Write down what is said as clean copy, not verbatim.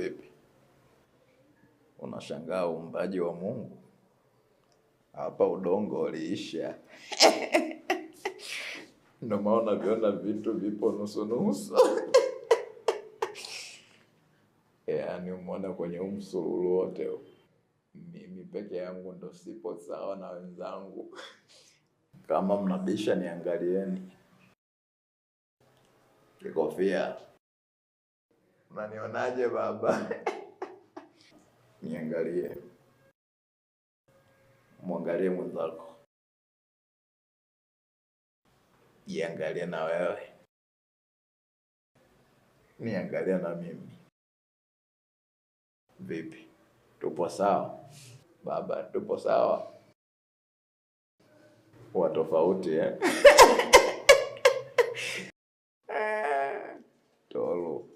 Vipi? Unashangaa uumbaji wa Mungu? Hapa udongo uliisha. Ndio maana viona vitu vipo nusu nusu. Yaani umeona kwenye msururu wote mimi peke yangu ndo sipo sawa na wenzangu. Kama mnabisha niangalieni. Kikofia. Unanionaje baba? Niangalie. Muangalie mwenzako. Jiangalie na wewe. Niangalie na mimi. Vipi? Tupo sawa? Baba, tupo sawa? Wa tofauti Tolo.